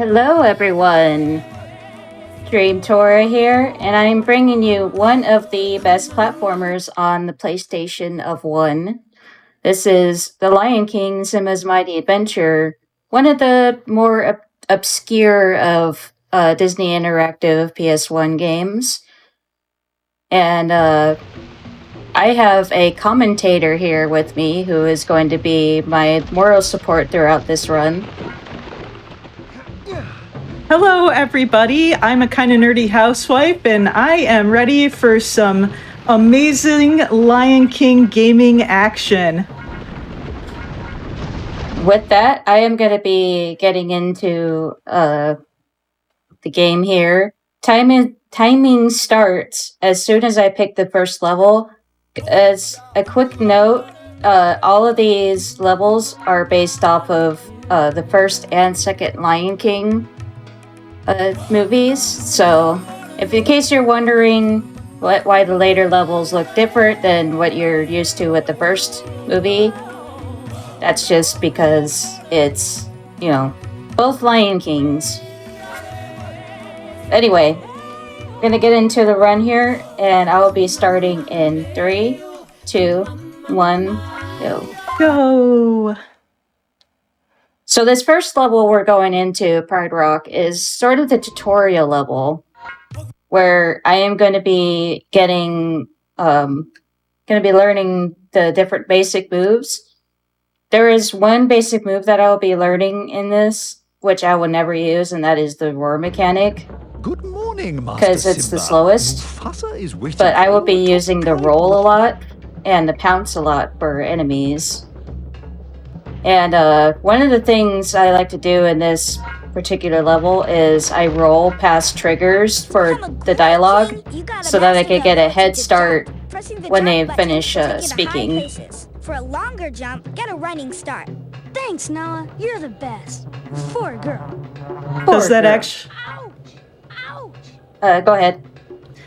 Hello, everyone. DreamTora here, and I'm bringing you one of the best platformers on the PlayStation of One. This is The Lion King: Simba's Mighty Adventure, one of the more obscure of Disney Interactive PS1 games. And I have a commentator here with me who is going to be my moral support throughout this run. Hello, everybody. I'm a kind of nerdy housewife, and I am ready for some amazing Lion King gaming action. With that, I am going to be getting into the game here. Timing starts as soon as I pick the first level. As a quick note, all of these levels are based off of the first and second Lion King movies. So, if in case you're wondering why the later levels look different than what you're used to with the first movie, that's just because it's, both Lion Kings. Anyway, I'm gonna get into the run here, and I will be starting in 3, 2, 1, go. Go! So this first level we're going into, Pride Rock, is sort of the tutorial level, where I am going to be learning the different basic moves. There is one basic move that I'll be learning in this, which I will never use, and that is the roar mechanic. Good morning, Master because it's the Simba. slowest. Mufasa is waiting But I will for be you. using the roll a lot and the pounce a lot for enemies. And one of the things I like to do in this particular level is I roll past triggers for the dialogue so that I can get a head start when they finish speaking. For a longer jump, get a running start. Thanks, Noah. You're the best. Poor girl. Does that actually... Go ahead.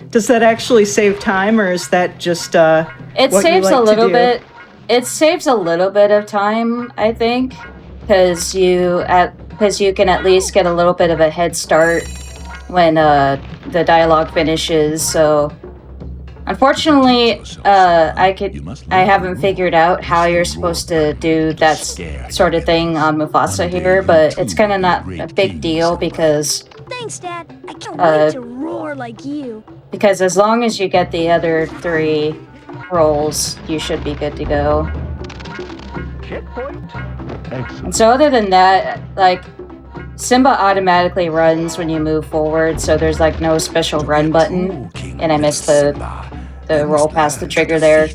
Does that actually save time, or is that just It what saves you like a little to do? bit. It saves a little bit of time, I think, because you can at least get a little bit of a head start when the dialogue finishes. So, unfortunately, I haven't figured out how you're supposed to do that sort of thing on Mufasa here, but it's kind of not a big deal because Thanks, Dad. I can't wait to roar like you. because as long as you get the other 3 rolls, you should be good to go. Checkpoint. Excellent. And so other than that, Simba automatically runs when you move forward, so there's no special run button, and I missed the roll past the trigger there.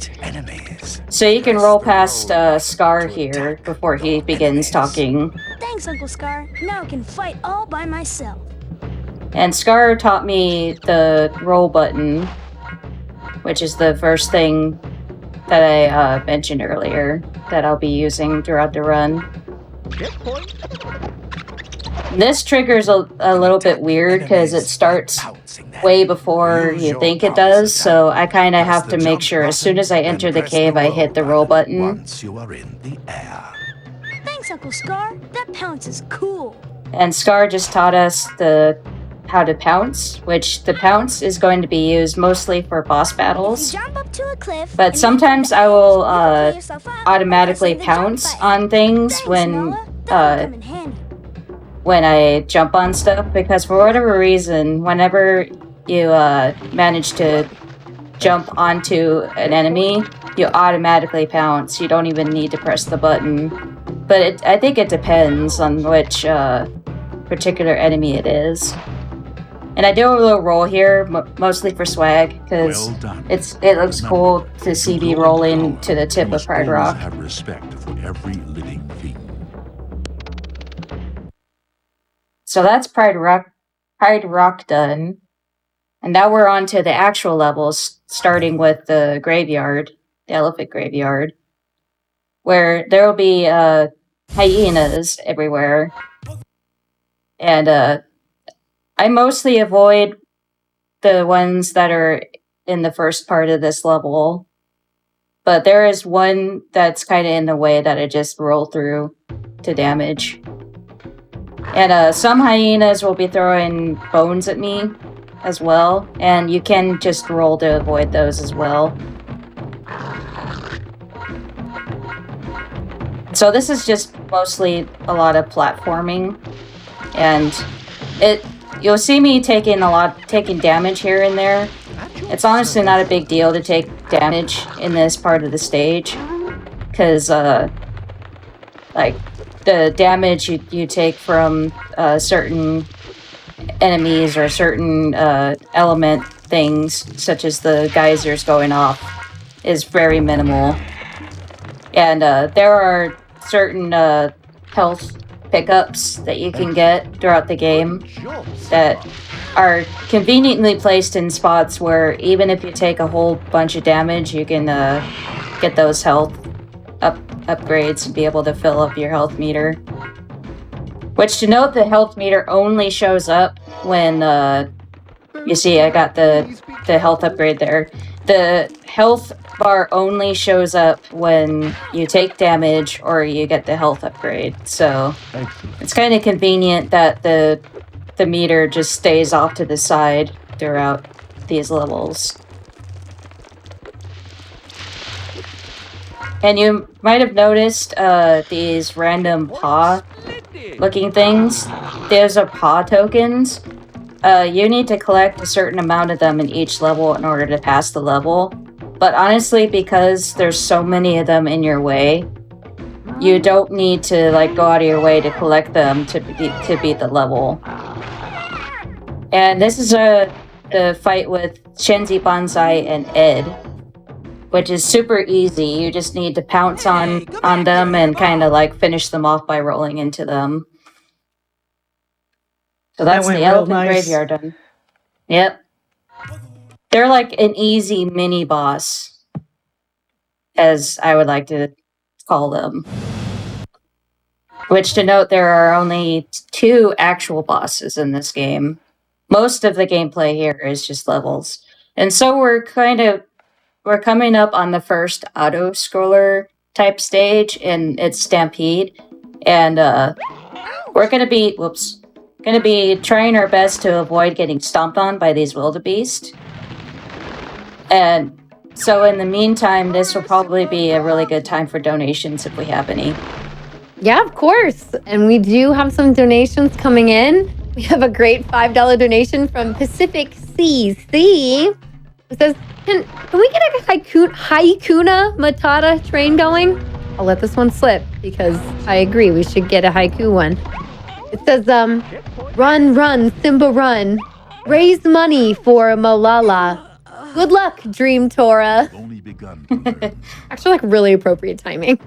So you can roll past Scar here before he begins talking. Thanks, Uncle Scar. Now I can fight all by myself. And Scar taught me the roll button, which is the first thing that I mentioned earlier that I'll be using throughout the run. Checkpoint. This trigger's a little bit weird because it starts way before you think it does, so I kind of have to make sure as soon as I enter the cave I hit the roll button. Once you are in the air. Thanks, Uncle Scar. That pounce is cool. And Scar just taught us how to pounce, which the pounce is going to be used mostly for boss battles. You jump up to a cliff. But and sometimes you I will you can pull yourself up by automatically pressing the jump pounce button. on things Thanks, when Noah. That'll come in handy. when I jump on stuff, because for whatever reason, whenever you manage to jump onto an enemy, you automatically pounce. You don't even need to press the button. But I think it depends on which particular enemy it is. And I do a little roll here, mostly for swag, because Well done. it looks cool to see me rolling to the tip of Pride Rock. Have respect for every living thing. So that's Pride Rock done. And now we're on to the actual levels, starting with the graveyard, the elephant graveyard, where there will be hyenas everywhere. And I mostly avoid the ones that are in the first part of this level. But there is one that's kind of in the way that I just roll through to damage. And some hyenas will be throwing bones at me as well, and you can just roll to avoid those as well. So this is just mostly a lot of platforming, and you'll see me taking damage here and there. It's honestly not a big deal to take damage in this part of the stage, because like the damage you take from certain enemies or certain element things, such as the geysers going off, is very minimal. And there are certain health pickups that you can get throughout the game that are conveniently placed in spots where even if you take a whole bunch of damage, you can get those health upgrades and be able to fill up your health meter. Which, to note, the health meter only shows up when you see I got the health upgrade there. The health bar only shows up when you take damage or you get the health upgrade. So it's kind of convenient that the meter just stays off to the side throughout these levels. And you might have noticed these random paw-looking things. Those are paw tokens. You need to collect a certain amount of them in each level in order to pass the level. But honestly, because there's so many of them in your way, you don't need to go out of your way to collect them to beat the level. And this is the fight with Shenzi Banzai and Ed, which is super easy. You just need to pounce on them and kind of finish them off by rolling into them. So that's the elephant graveyard done. Yep. They're like an easy mini boss, as I would like to call them. Which, to note, there are only 2 actual bosses in this game. Most of the gameplay here is just levels. And so we're coming up on the first auto-scroller type stage, and it's Stampede. And we're gonna be trying our best to avoid getting stomped on by these wildebeest. And so in the meantime, this will probably be a really good time for donations if we have any. Yeah, of course. And we do have some donations coming in. We have a great $5 donation from Pacific CC. It says, can we get a Haikuna Matata train going? I'll let this one slip because I agree we should get a haiku one. It says, run, run, Simba, run. Raise money for Malala. Good luck, DreamTora. Only begun. Actually, really appropriate timing.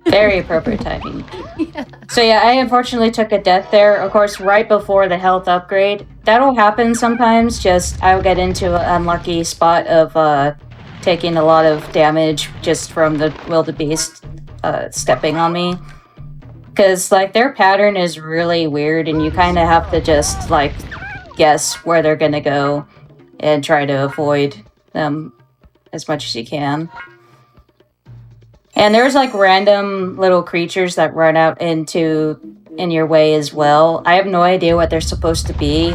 Very appropriate timing. Yeah. So yeah, I unfortunately took a death there, of course, right before the health upgrade. That'll happen sometimes, just I'll get into an unlucky spot of taking a lot of damage just from the wildebeest stepping on me. Because, their pattern is really weird, and you kind of have to just, guess where they're gonna go and try to avoid them as much as you can. And there's, random little creatures that run out in your way as well. I have no idea what they're supposed to be.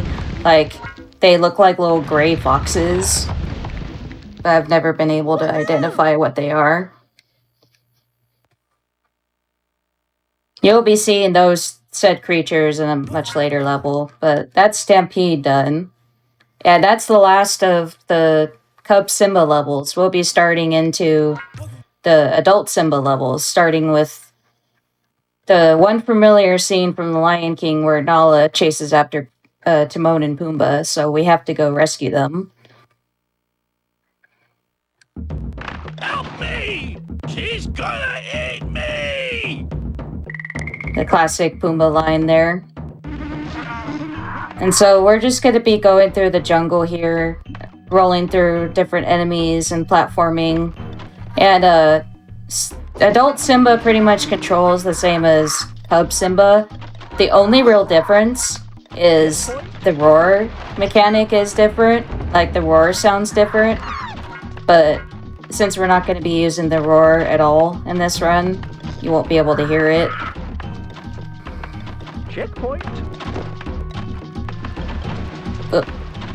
They look like little gray foxes. But I've never been able to identify what they are. You'll be seeing those said creatures in a much later level, but that's Stampede done. And that's the last of the Cub Simba levels. We'll be starting into the adult Simba levels, starting with the one familiar scene from The Lion King where Nala chases after Timon and Pumbaa, so we have to go rescue them. Help me! She's gonna eat me! The classic Pumbaa line there. And so we're just going to be going through the jungle here, rolling through different enemies and platforming. And adult Simba pretty much controls the same as Cub Simba. The only real difference is the roar mechanic is different. The roar sounds different. But since we're not going to be using the roar at all in this run, you won't be able to hear it. Checkpoint.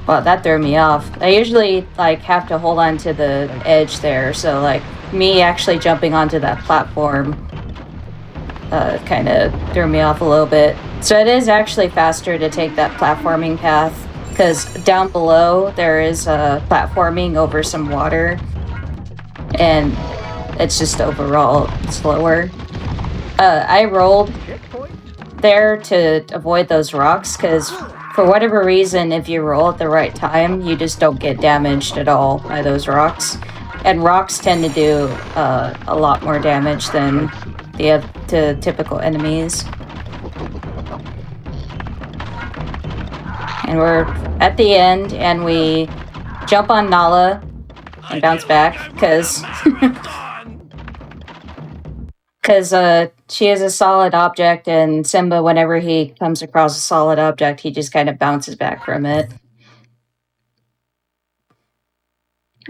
Well, that threw me off. I usually like have to hold on to the edge there, so like me actually jumping onto that platform kind of threw me off a little bit. So it is actually faster to take that platforming path, because down below there is platforming over some water, and it's just overall slower. I rolled there to avoid those rocks, because for whatever reason, if you roll at the right time, you just don't get damaged at all by those rocks. And rocks tend to do a lot more damage than the typical enemies. And we're at the end, and we jump on Nala and bounce back, because she is a solid object, and Simba, whenever he comes across a solid object, he just kind of bounces back from it.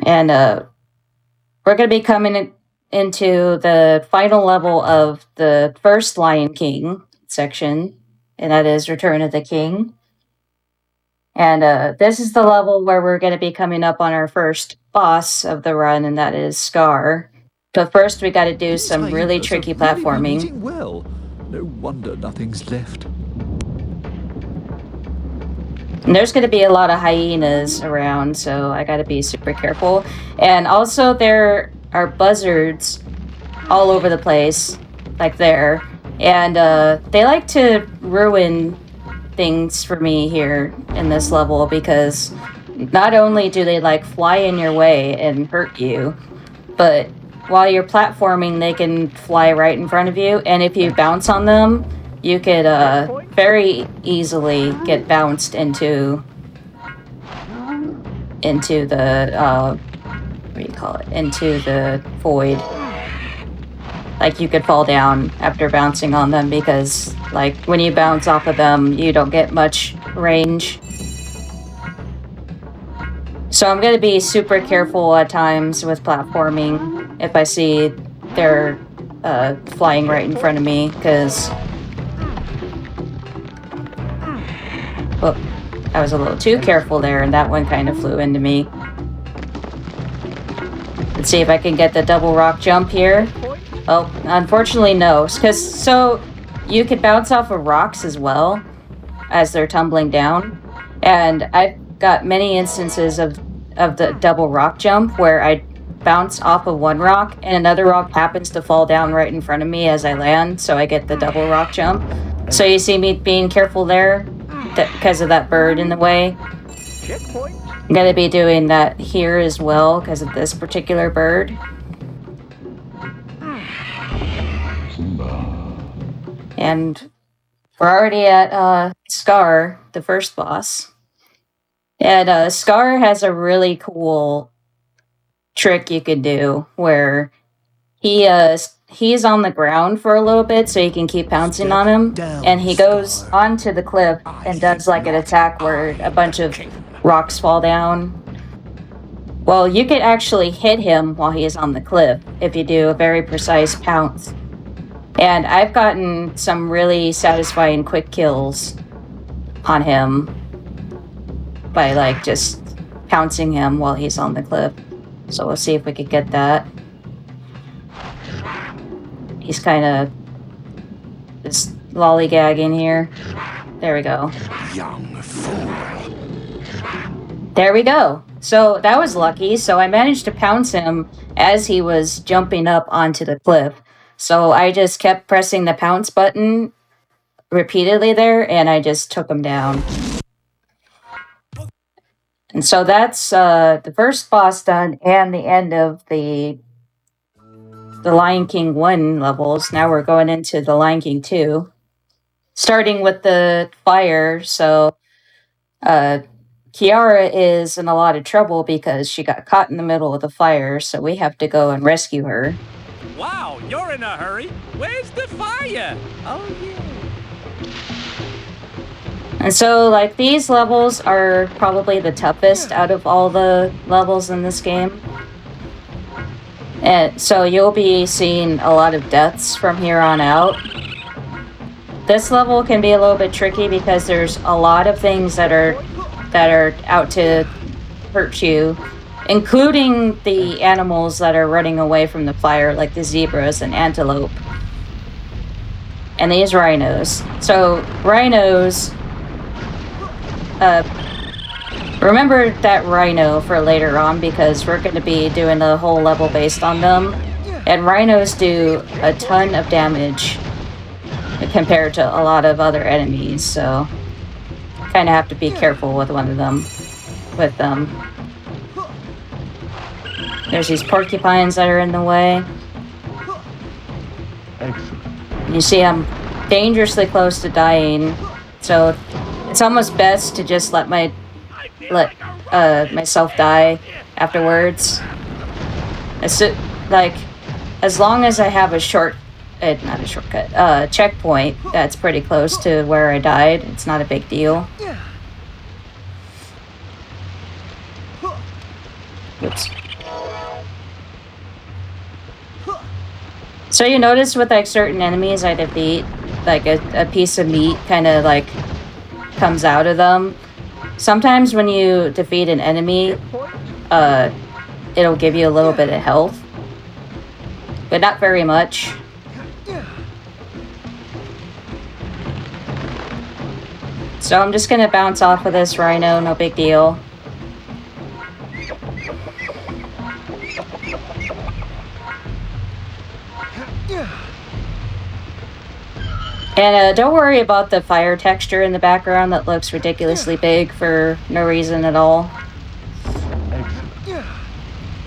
And we're going to be coming into the final level of the first Lion King section, and that is Return of the King. And this is the level where we're going to be coming up on our first boss of the run, and that is Scar. But first, we got to do some really tricky platforming. Really well. No wonder nothing's left. And there's going to be a lot of hyenas around, so I got to be super careful. And also, there are buzzards all over the place, like there. And they like to ruin things for me here in this level, because not only do they like fly in your way and hurt you, but while you're platforming, they can fly right in front of you, and if you bounce on them, you could very easily get bounced into the what do you call it? Into the void. Like, you could fall down after bouncing on them, because like when you bounce off of them, you don't get much range. So I'm going to be super careful at times with platforming if I see they're flying right in front of me, because I was a little too careful there, and that one kind of flew into me. Let's see if I can get the double rock jump here. Oh, unfortunately no, so you could bounce off of rocks as well as they're tumbling down, and I've got many instances of the double rock jump where I bounce off of one rock and another rock happens to fall down right in front of me as I land, so I get the double rock jump. So you see me being careful there because of that bird in the way. I'm going to be doing that here as well because of this particular bird. And we're already at Scar, the first boss. And Scar has a really cool trick you could do where he's on the ground for a little bit so you can keep pouncing on him. And he goes onto the cliff and does like an attack where a bunch of rocks fall down. Well, you could actually hit him while he is on the cliff if you do a very precise pounce. And I've gotten some really satisfying quick kills on him by like just pouncing him while he's on the cliff. So we'll see if we could get that. He's kind of just lollygagging here. There we go. Young fool. There we go. So that was lucky. So I managed to pounce him as he was jumping up onto the cliff. So I just kept pressing the pounce button repeatedly there, and I just took him down. And so that's the first boss done and the end of the Lion King 1 levels. Now we're going into the Lion King 2. Starting with the fire, so Kiara is in a lot of trouble because she got caught in the middle of the fire, so we have to go and rescue her. Wow, you're in a hurry. Where's the fire? Oh, yeah. And so, like, these levels are probably the toughest out of all the levels in this game. And so you'll be seeing a lot of deaths from here on out. this level can be a little bit tricky because there's a lot of things that are out to hurt you, including the animals that are running away from the fire, like the zebras and antelope. And these rhinos. So, rhinos... remember that rhino for later on, because we're going to be doing the whole level based on them. And rhinos do a ton of damage compared to a lot of other enemies, so... kind of have to be careful with them. There's these porcupines that are in the way. Excellent. You see, I'm dangerously close to dying, so it's almost best to just let myself die afterwards. As long as I have a checkpoint that's pretty close to where I died, it's not a big deal. Oops. So you notice with like certain enemies I defeat, like a piece of meat kind of like comes out of them. Sometimes when you defeat an enemy, it'll give you a little bit of health, but not very much. So I'm just gonna bounce off of this rhino, no big deal. And don't worry about the fire texture in the background that looks ridiculously big for no reason at all.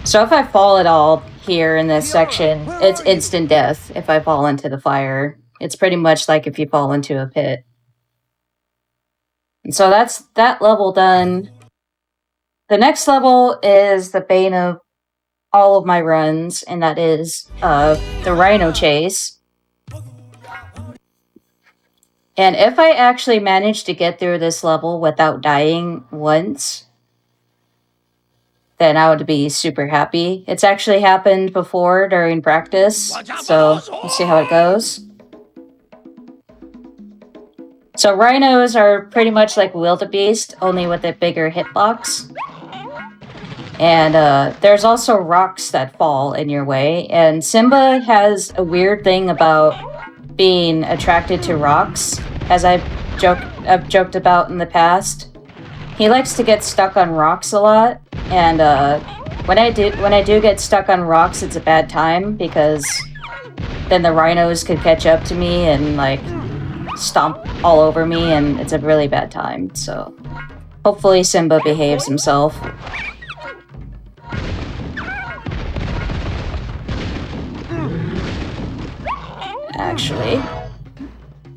So if I fall at all here in this section, it's instant death if I fall into the fire. It's pretty much like if you fall into a pit. And so that's that level done. The next level is the bane of all of my runs, and that is the rhino chase. And if I actually manage to get through this level without dying once, then I would be super happy. It's actually happened before during practice, so we'll see how it goes. So rhinos are pretty much like wildebeest, only with a bigger hitbox. And there's also rocks that fall in your way. And Simba has a weird thing about being attracted to rocks, as I've joked about in the past. He likes to get stuck on rocks a lot, and when I do get stuck on rocks, it's a bad time because then the rhinos could catch up to me and like stomp all over me, and it's a really bad time. So hopefully Simba behaves himself. Actually,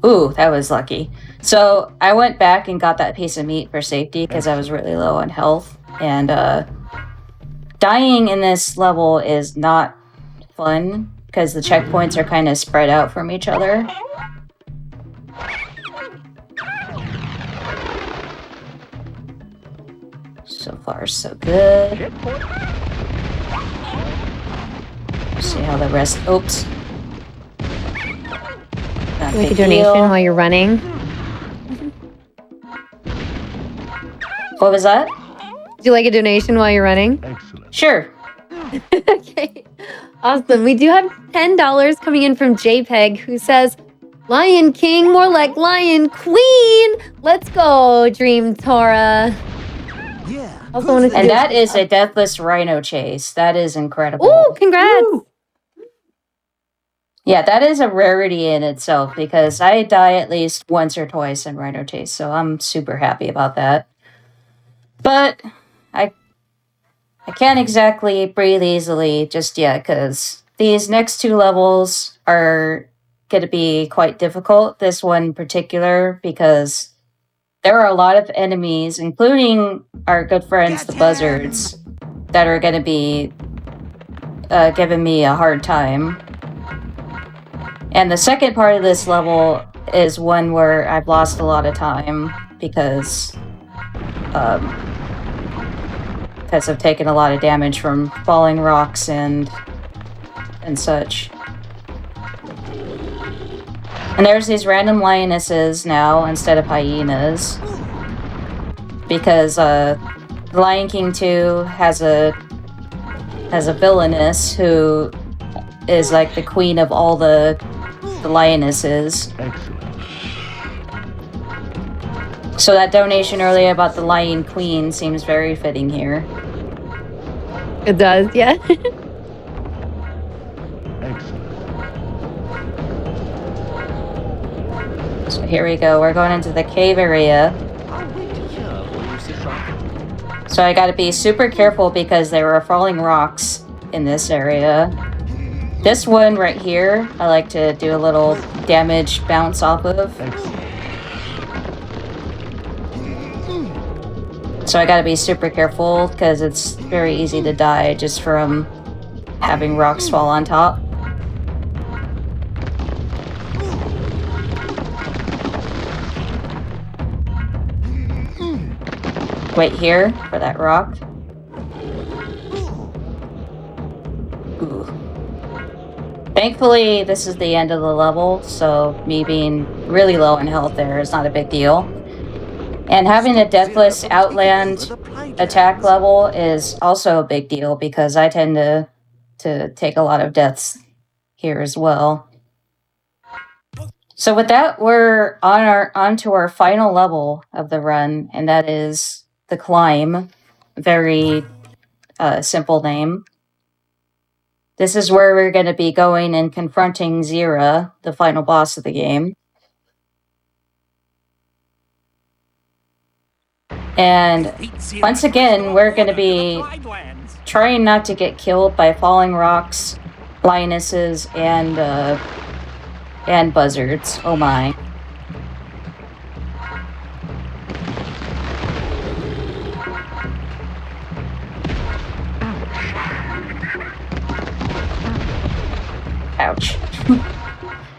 ooh, that was lucky. So I went back and got that piece of meat for safety because I was really low on health. And dying in this level is not fun because the checkpoints are kind of spread out from each other. So far, so good. See how the rest... Oops. Make a donation while you're running. What was that? Would you like a donation while you're running? Excellent. Sure. Okay. Awesome. We do have $10 coming in from JPEG, who says, Lion King, more like Lion Queen. Let's go, DreamTora. Yeah. Also wanted to And that is a deathless rhino chase. That is incredible. Ooh, congrats. Woo. Yeah, that is a rarity in itself because I die at least once or twice in rhino chase, so I'm super happy about that. But I can't exactly breathe easily just yet because these next two levels are going to be quite difficult. This one in particular because there are a lot of enemies, including our good friends the buzzards, that are going to be giving me a hard time. And the second part of this level is one where I've lost a lot of time because I've taken a lot of damage from falling rocks and such. And there's these random lionesses now instead of hyenas. Because The Lion King 2 has a villainess who is like the queen of all the lionesses. So that donation earlier about the Lion Queen seems very fitting here. It does, yeah. So here we go. We're going into the cave area. So I gotta be super careful because there are falling rocks in this area. This one right here, I like to do a little damage bounce off of. So I gotta be super careful because it's very easy to die just from having rocks fall on top. Wait here for that rock. Ooh. Thankfully, this is the end of the level, so me being really low in health there is not a big deal. And having a deathless outland attack level is also a big deal because I tend to take a lot of deaths here as well. So with that, we're on to our final level of the run, and that is the climb. Very simple name. This is where we're going to be going and confronting Zira, the final boss of the game. And once again, we're going to be trying not to get killed by falling rocks, lionesses, and buzzards. Oh my. Ouch.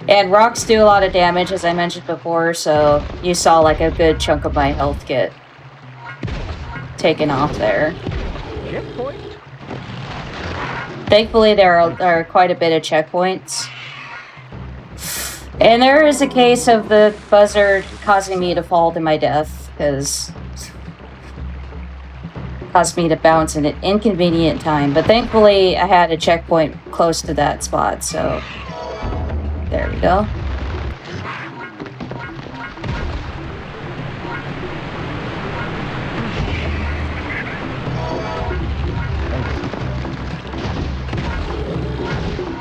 And rocks do a lot of damage, as I mentioned before, so you saw like a good chunk of my health get taken off there. Thankfully, there are quite a bit of checkpoints. And there is a case of the buzzard causing me to fall to my death, because it caused me to bounce in an inconvenient time. But thankfully, I had a checkpoint close to that spot, so there we go.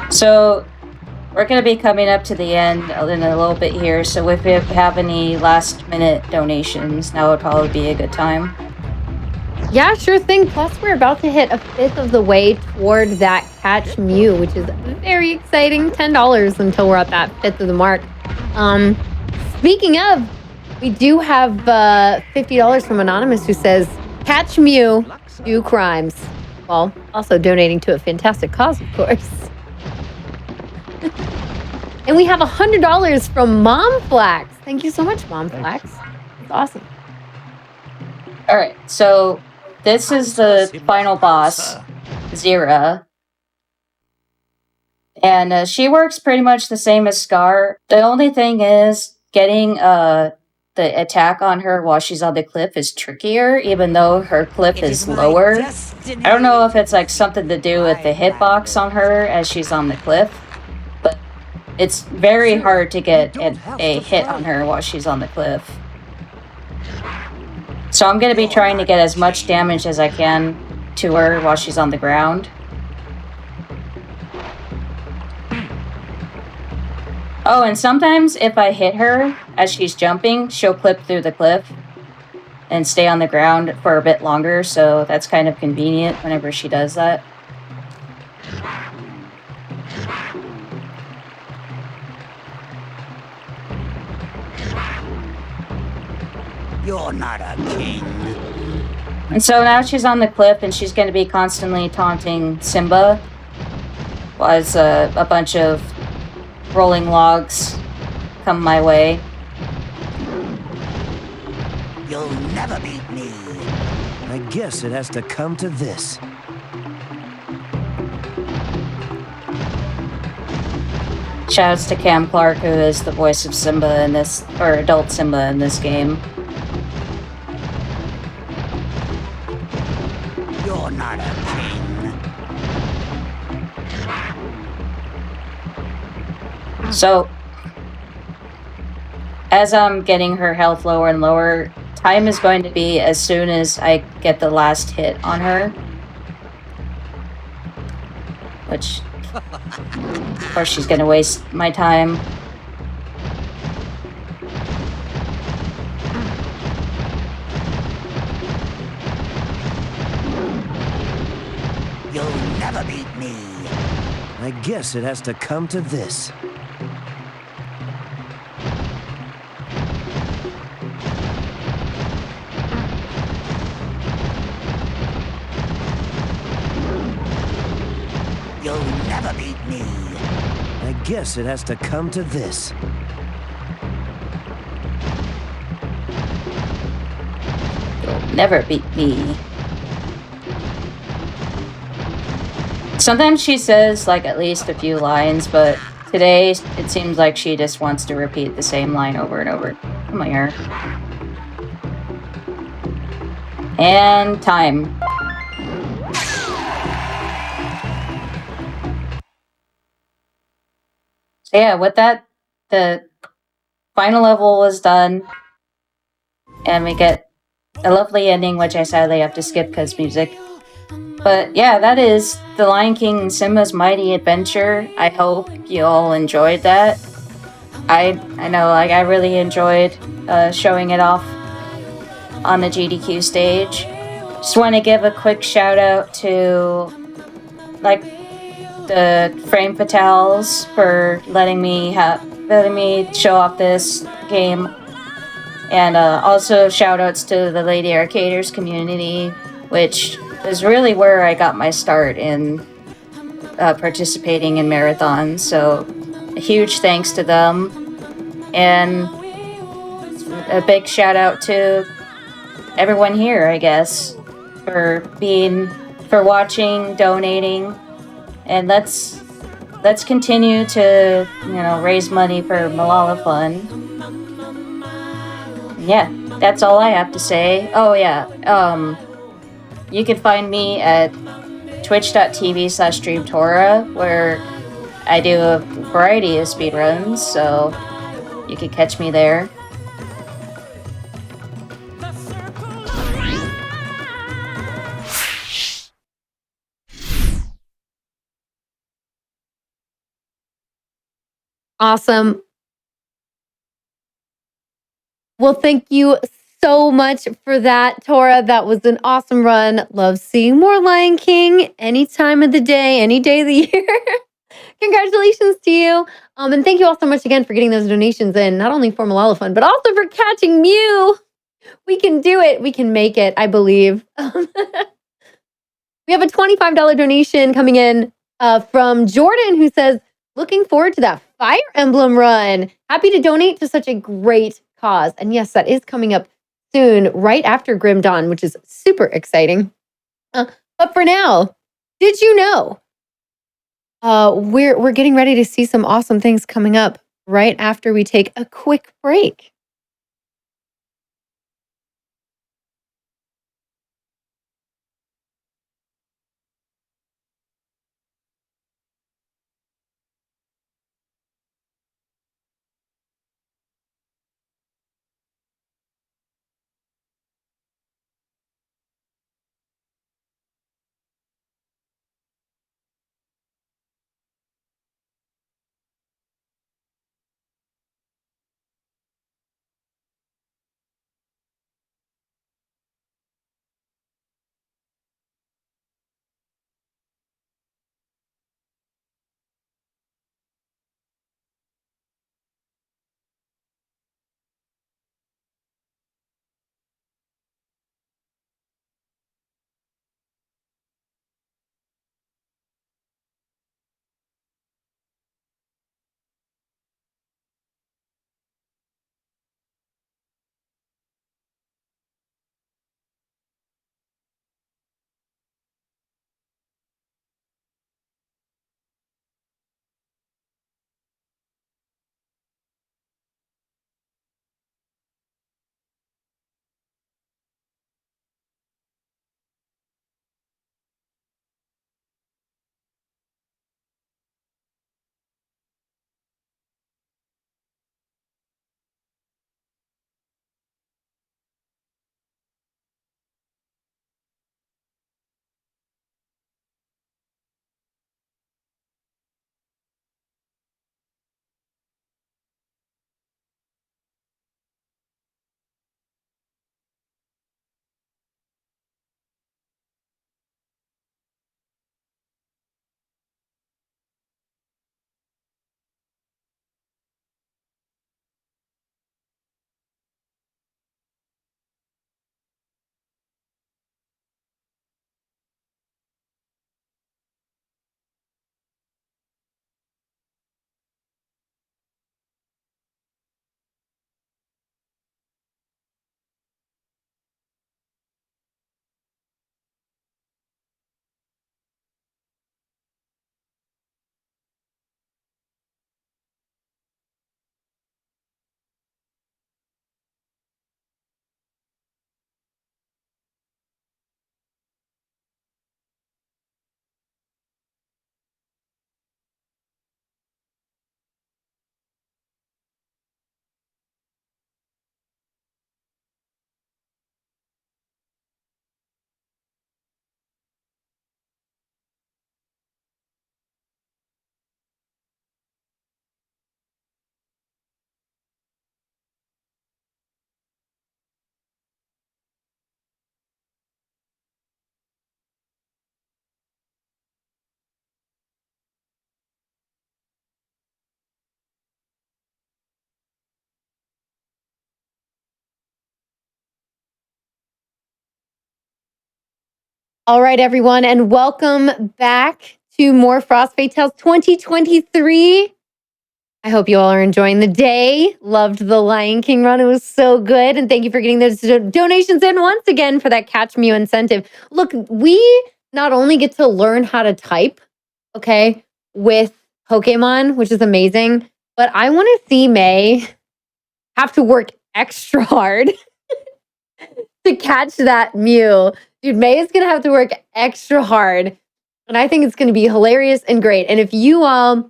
So we're going to be coming up to the end in a little bit here, so if you have any last minute donations, now would probably be a good time. Yeah, sure thing. Plus, we're about to hit a fifth of the way toward that Catch Mew, which is very exciting. $10 until we're at that fifth of the mark. Speaking of, we do have $50 from Anonymous who says, Catch Mew, do crimes. Well, also donating to a fantastic cause, of course. And we have $100 from Mom Flax. Thank you so much, Mom Flax. It's awesome. All right, so this is the final boss, Zira. And she works pretty much the same as Scar. The only thing is getting the attack on her while she's on the cliff is trickier, even though her cliff is lower. I don't know if it's like something to do with the hitbox on her as she's on the cliff, but it's very hard to get a hit on her while she's on the cliff. So I'm going to be trying to get as much damage as I can to her while she's on the ground. Oh, and sometimes if I hit her as she's jumping, she'll clip through the cliff and stay on the ground for a bit longer, so that's kind of convenient whenever she does that. You're not a king. And so now she's on the cliff and she's going to be constantly taunting Simba as a bunch of rolling logs come my way. You'll never beat me. I guess it has to come to this. Shouts to Cam Clark, who is the voice of Simba in this, or adult Simba in this game. You're not a king. So, as I'm getting her health lower and lower, time is going to be as soon as I get the last hit on her. Which, of course, she's gonna waste my time. You'll never beat me. I guess it has to come to this. You'll never beat me. I guess it has to come to this. You'll never beat me. Sometimes she says, like, at least a few lines, but today it seems like she just wants to repeat the same line over and over. Come here. And time. So yeah, with that, the final level was done. And we get a lovely ending, which I sadly have to skip because music. But yeah, that is The Lion King Simba's Mighty Adventure. I hope you all enjoyed that. I know, like, I really enjoyed showing it off on the GDQ stage. Just want to give a quick shout out to, like, the Frame Fatales for letting me show off this game. And also shout outs to the Lady Arcaders community, which is really where I got my start in participating in marathons. So a huge thanks to them. And a big shout out to everyone here, I guess, for watching, donating. And let's continue to, raise money for Malala Fund. Yeah, that's all I have to say. Oh yeah, you can find me at twitch.tv/DreamTora, where I do a variety of speedruns, so you can catch me there. Awesome. Well, thank you so much for that, Tora. That was an awesome run. Love seeing more Lion King any time of the day, any day of the year. Congratulations to you. And thank you all so much again for getting those donations in, not only for Malala Fund, but also for catching Mew. We can do it. We can make it, I believe. We have a $25 donation coming in from Jordan, who says, looking forward to that Fire Emblem run. Happy to donate to such a great cause. And yes, that is coming up soon, right after Grim Dawn, which is super exciting. But for now, did you know we're getting ready to see some awesome things coming up right after we take a quick break? All right, everyone, and welcome back to more Frostbite Tales 2023. I hope you all are enjoying the day. Loved the Lion King run. It was so good. And thank you for getting those donations in once again for that Catch Mew incentive. Look, we not only get to learn how to type, okay, with Pokemon, which is amazing, but I want to see May have to work extra hard to catch that Mew. Dude, May is going to have to work extra hard. And I think it's going to be hilarious and great. And if you all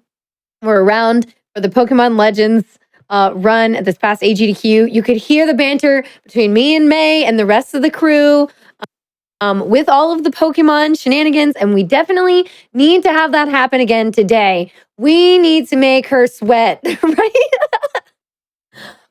were around for the Pokemon Legends run this past AGDQ, you could hear the banter between me and May and the rest of the crew with all of the Pokemon shenanigans. And we definitely need to have that happen again today. We need to make her sweat, right?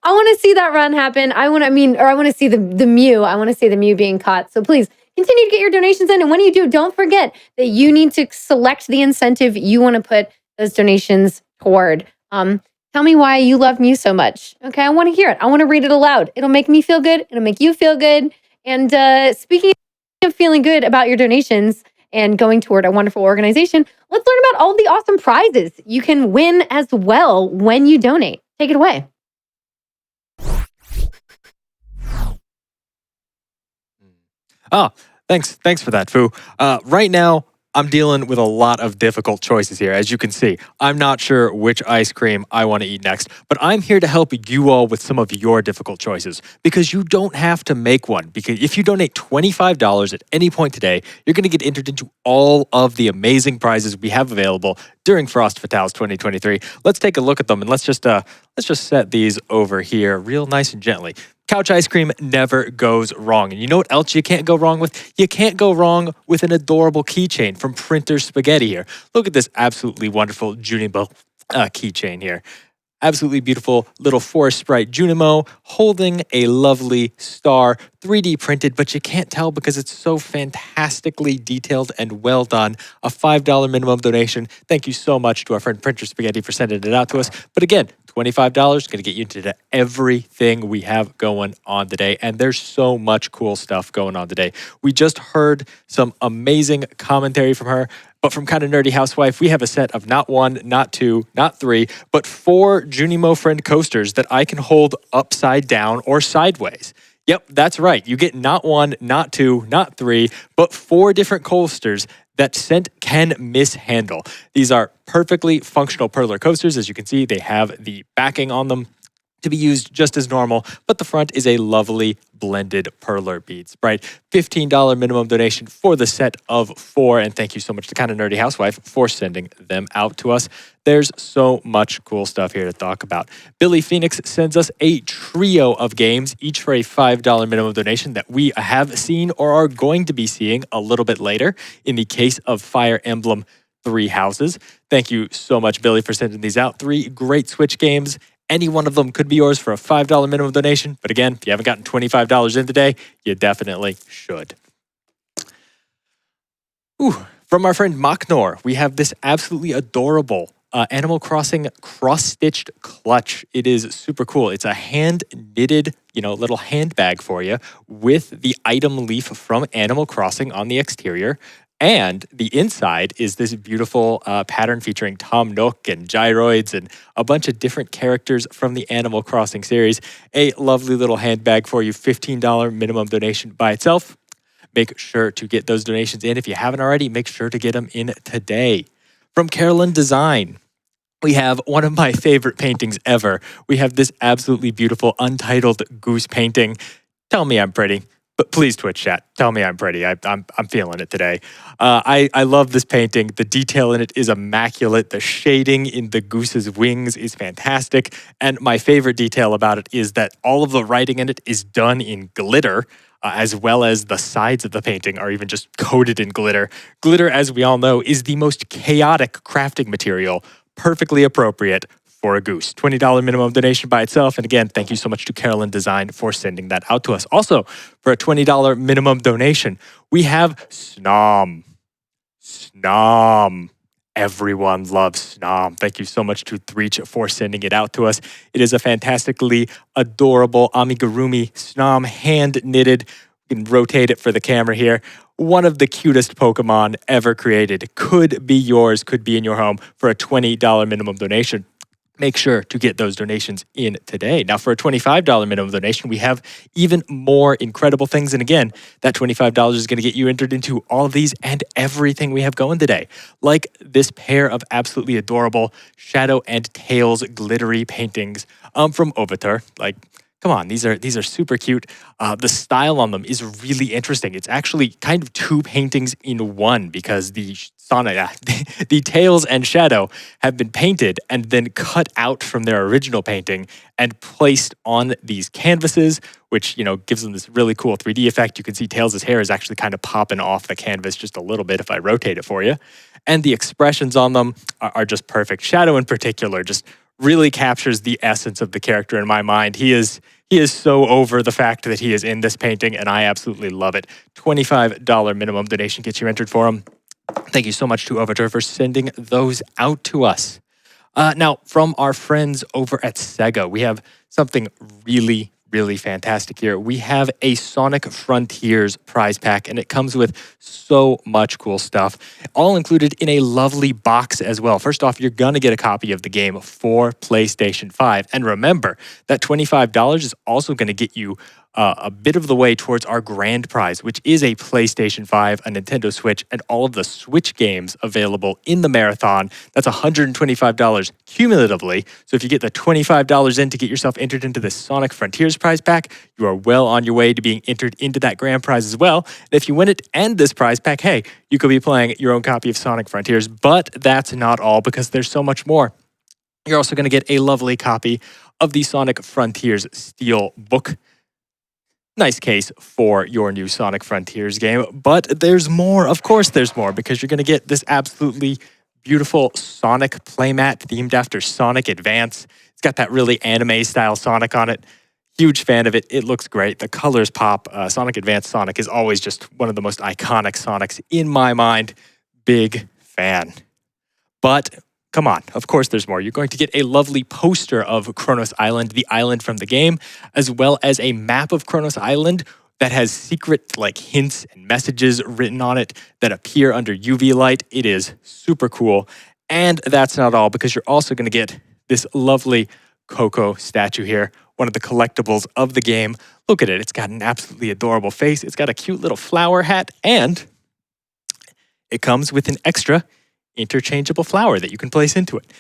I want to see that run happen. I want to see the Mew. I want to see the Mew being caught. So please continue to get your donations in. And when you do, don't forget that you need to select the incentive you want to put those donations toward. Tell me why you love Mew so much. Okay, I want to hear it. I want to read it aloud. It'll make me feel good. It'll make you feel good. And speaking of feeling good about your donations and going toward a wonderful organization, let's learn about all the awesome prizes you can win as well when you donate. Take it away. Oh, thanks for that, Fu. Right now, I'm dealing with a lot of difficult choices here. As you can see, I'm not sure which ice cream I want to eat next, but I'm here to help you all with some of your difficult choices because you don't have to make one. Because if you donate $25 at any point today, you're going to get entered into all of the amazing prizes we have available during Frost Fatales 2023. Let's take a look at them and let's just set these over here real nice and gently. Couch ice cream never goes wrong. And you know what else you can't go wrong with? You can't go wrong with an adorable keychain from Printer Spaghetti here. Look at this absolutely wonderful Junimo keychain here. Absolutely beautiful little forest sprite Junimo holding a lovely star, 3D printed, but you can't tell because it's so fantastically detailed and well done. A $5 minimum donation. Thank you so much to our friend Printer Spaghetti for sending it out to us. But again, $25 going to get you into everything we have going on today. And there's so much cool stuff going on today. We just heard some amazing commentary from her. But from Kinda Nerdy Housewife, we have a set of not one, not two, not three, but 4 Junimo Friend coasters that I can hold upside down or sideways. Yep, that's right. You get not one, not two, not three, but 4 different coasters that Scent can mishandle. These are perfectly functional perler coasters. As you can see, they have the backing on them to be used just as normal, but the front is a lovely blended perler bead sprite. $15 minimum donation for the set of 4, and thank you so much to Kinda Nerdy Housewife for sending them out to us. There's so much cool stuff here to talk about. Billy Phoenix sends us a trio of games, each for a $5 minimum donation that we have seen or are going to be seeing a little bit later in the case of Fire Emblem 3 Houses. Thank you so much, Billy, for sending these out. 3 great Switch games. Any one of them could be yours for a $5 minimum donation. But again, if you haven't gotten $25 in today, you definitely should. From our friend Machnoor, we have this absolutely adorable Animal Crossing cross-stitched clutch. It is super cool. It's a hand-knitted, little handbag for you with the item leaf from Animal Crossing on the exterior. And the inside is this beautiful pattern featuring Tom Nook and gyroids and a bunch of different characters from the Animal Crossing series. A lovely little handbag for you, $15 minimum donation by itself. Make sure to get those donations in. If you haven't already, make sure to get them in today. From Carolyn Design, we have one of my favorite paintings ever. We have this absolutely beautiful untitled goose painting. Tell me I'm pretty. But please, Twitch chat, tell me I'm pretty. I'm feeling it today. I love this painting. The detail in it is immaculate. The shading in the goose's wings is fantastic. And my favorite detail about it is that all of the writing in it is done in glitter, as well as the sides of the painting are even just coated in glitter. Glitter, as we all know, is the most chaotic crafting material, perfectly appropriate for a goose. $20 minimum donation by itself. And again, thank you so much to Carolyn Design for sending that out to us. Also, for a $20 minimum donation, we have Snom. Snom. Everyone loves Snom. Thank you so much to Threech for sending it out to us. It is a fantastically adorable amigurumi Snom, hand knitted. You can rotate it for the camera here. one of the cutest Pokemon ever created could be yours, could be in your home for a $20 minimum donation. Make sure to get those donations in today. Now, for a $25 minimum donation, we have even more incredible things. And again, that $25 is going to get you entered into all of these and everything we have going today, like this pair of absolutely adorable Shadow and Tails glittery paintings from Ovatar. Like, come on, these are super cute. The style on them is really interesting. It's actually kind of two paintings in one because the the Tails and Shadow have been painted and then cut out from their original painting and placed on these canvases, which, gives them this really cool 3D effect. You can see Tails' hair is actually kind of popping off the canvas just a little bit if I rotate it for you. And the expressions on them are just perfect. Shadow in particular just really captures the essence of the character in my mind. He is so over the fact that he is in this painting, and I absolutely love it. $25 minimum donation gets you entered for him. Thank you so much to Ovatar for sending those out to us. Now, from our friends over at Sega, we have something really, really fantastic here. We have a Sonic Frontiers prize pack, and it comes with so much cool stuff, all included in a lovely box as well. First off, you're going to get a copy of the game for PlayStation 5. And remember, that $25 is also going to get you a bit of the way towards our grand prize, which is a PlayStation 5, a Nintendo Switch, and all of the Switch games available in the marathon. That's $125 cumulatively. So if you get the $25 in to get yourself entered into the Sonic Frontiers prize pack, you are well on your way to being entered into that grand prize as well. And if you win it and this prize pack, hey, you could be playing your own copy of Sonic Frontiers, but that's not all because there's so much more. You're also going to get a lovely copy of the Sonic Frontiers Steel book. Nice case for your new Sonic Frontiers game, but there's more. Of course there's more, because you're going to get this absolutely beautiful Sonic playmat themed after Sonic Advance. It's got that really anime-style Sonic on it. Huge fan of it. It looks great. The colors pop. Sonic Advance Sonic is always just one of the most iconic Sonics in my mind. Big fan. But come on, of course there's more. You're going to get a lovely poster of Kronos Island, the island from the game, as well as a map of Kronos Island that has secret hints and messages written on it that appear under UV light. It is super cool. And that's not all, because you're also going to get this lovely Coco statue here, one of the collectibles of the game. Look at it. It's got an absolutely adorable face. It's got a cute little flower hat, and it comes with an extra interchangeable flower that you can place into it.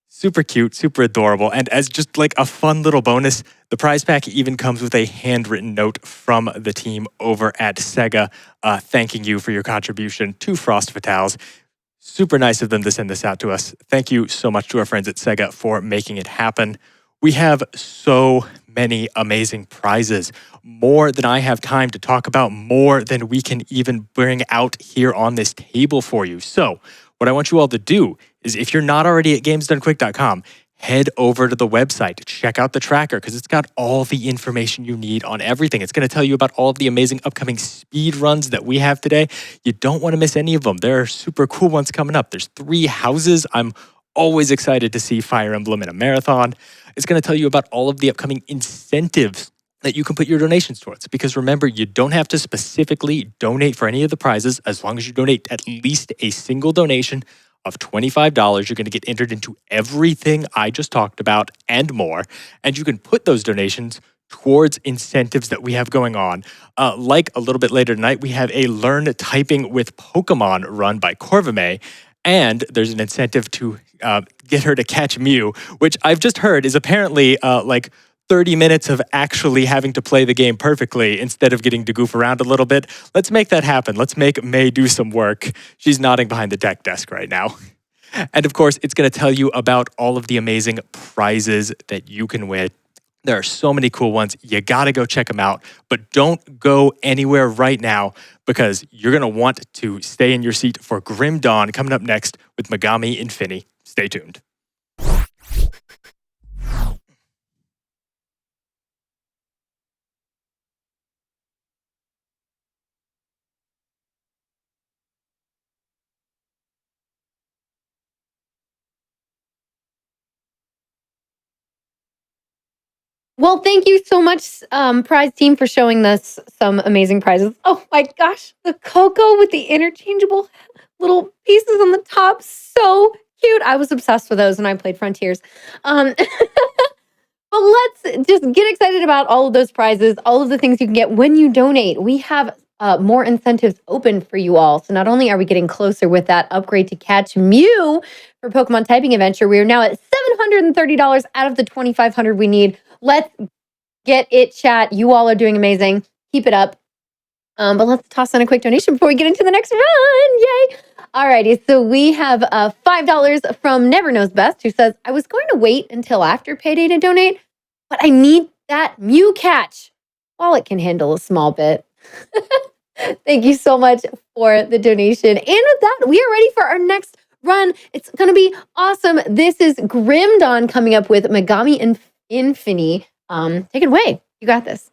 Super cute, super adorable, and as just a fun little bonus, the prize pack even comes with a handwritten note from the team over at Sega thanking you for your contribution to Frost Fatales. Super nice of them to send this out to us. Thank you so much to our friends at Sega for making it happen. We have so many amazing prizes, more than I have time to talk about, more than we can even bring out here on this table for you. So what I want you all to do is, if you're not already at gamesdonequick.com, head over to the website, check out the tracker, because it's got all the information you need on everything. It's going to tell you about all of the amazing upcoming speed runs that we have today. You don't want to miss any of them. There are super cool ones coming up. There's 3 houses. I'm always excited to see Fire Emblem in a marathon. It's going to tell you about all of the upcoming incentives that you can put your donations towards. Because remember, you don't have to specifically donate for any of the prizes. As long as you donate at least a single donation of $25, you're going to get entered into everything I just talked about and more. And you can put those donations towards incentives that we have going on. Like a little bit later tonight, we have a Learn Typing with Pokemon run by Corvame. And there's an incentive to get her to catch Mew, which I've just heard is apparently 30 minutes of actually having to play the game perfectly instead of getting to goof around a little bit. Let's make that happen. Let's make May do some work. She's nodding behind the tech desk right now. And of course, it's going to tell you about all of the amazing prizes that you can win. There are so many cool ones. You got to go check them out. But don't go anywhere right now, because you're going to want to stay in your seat for Grim Dawn coming up next with Megami Infini. Stay tuned. Well, thank you so much, prize team, for showing us some amazing prizes. Oh my gosh, the cocoa with the interchangeable little pieces on the top, so cute. I was obsessed with those when I played Frontiers. But let's just get excited about all of those prizes, all of the things you can get when you donate. We have more incentives open for you all. So not only are we getting closer with that upgrade to catch Mew for Pokemon Typing Adventure, we are now at $730 out of the $2,500 we need. Let's get it, chat. You all are doing amazing. Keep it up. But let's toss in a quick donation before we get into the next run. Yay! Alrighty, so we have $5 from Never Knows Best, who says, I was going to wait until after payday to donate, but I need that Mew catch. Wallet can handle a small bit. Thank you so much for the donation. And with that, we are ready for our next run. It's going to be awesome. This is Grim Dawn coming up with Megami Infini. Take it away. You got this.